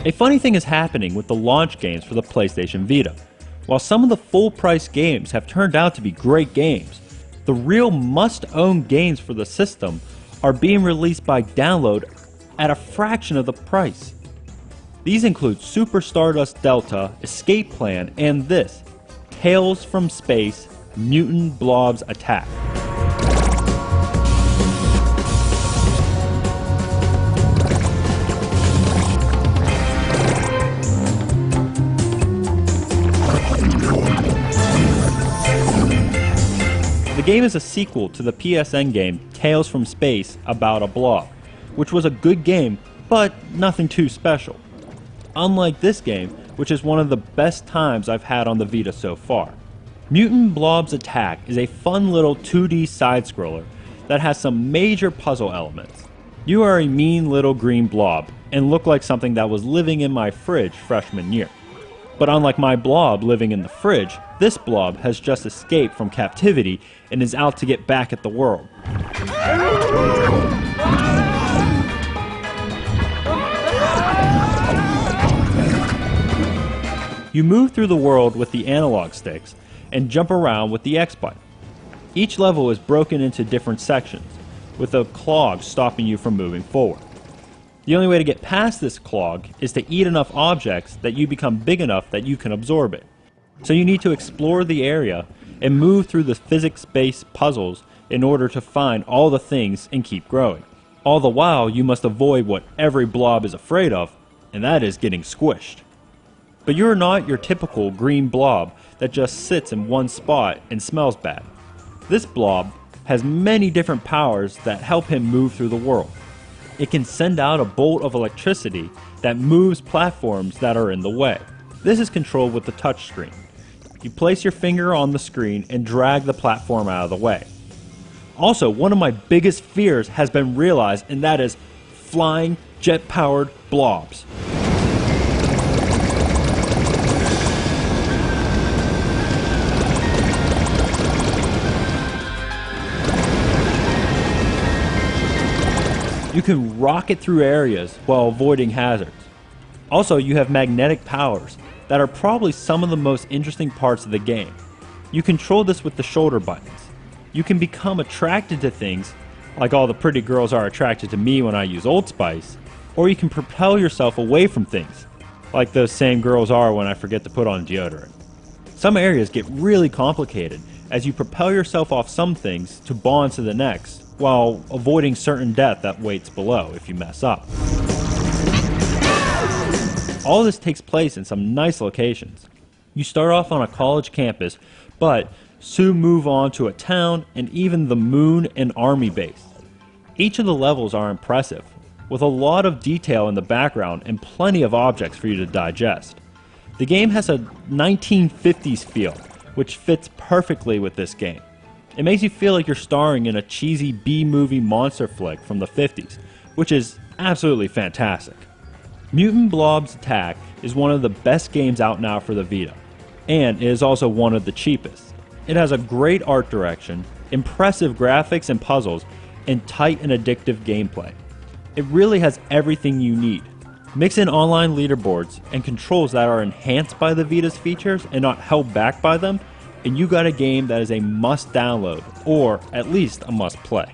A funny thing is happening with the launch games for the PlayStation Vita. While some of the full-price games have turned out to be great games, the real must-own games for the system are being released by download at a fraction of the price. These include Super Stardust Delta, Escape Plan, and this, Tales from Space, Mutant Blobs Attack. The game is a sequel to the PSN game Tales from Space about a blob, which was a good game, but nothing too special. Unlike this game, which is one of the best times I've had on the Vita so far. Mutant Blobs Attack is a fun little 2D side-scroller that has some major puzzle elements. You are a mean little green blob and look like something that was living in my fridge freshman year. But unlike my blob living in the fridge, this blob has just escaped from captivity and is out to get back at the world. You move through the world with the analog sticks and jump around with the X button. Each level is broken into different sections, with a clog stopping you from moving forward. The only way to get past this clog is to eat enough objects that you become big enough that you can absorb it. So you need to explore the area and move through the physics-based puzzles in order to find all the things and keep growing. All the while, you must avoid what every blob is afraid of, and that is getting squished. But you're not your typical green blob that just sits in one spot and smells bad. This blob has many different powers that help him move through the world. It can send out a bolt of electricity that moves platforms that are in the way. This is controlled with the touchscreen. You place your finger on the screen and drag the platform out of the way. Also, one of my biggest fears has been realized, and that is flying, jet-powered blobs. You can rocket through areas while avoiding hazards. Also, you have magnetic powers that are probably some of the most interesting parts of the game. You control this with the shoulder buttons. You can become attracted to things, like all the pretty girls are attracted to me when I use Old Spice, or you can propel yourself away from things, like those same girls are when I forget to put on deodorant. Some areas get really complicated as you propel yourself off some things to bond to the next, while avoiding certain death that waits below if you mess up. All this takes place in some nice locations. You start off on a college campus, but soon move on to a town and even the moon and army base. Each of the levels are impressive, with a lot of detail in the background and plenty of objects for you to digest. The game has a 1950s feel, which fits perfectly with this game. It makes you feel like you're starring in a cheesy B-movie monster flick from the 50s, which is absolutely fantastic. Mutant Blobs Attack is one of the best games out now for the Vita, and it is also one of the cheapest. It has a great art direction, impressive graphics and puzzles, and tight and addictive gameplay. It really has everything you need. Mix in online leaderboards and controls that are enhanced by the Vita's features and not held back by them, and you got a game that is a must download, or at least a must play.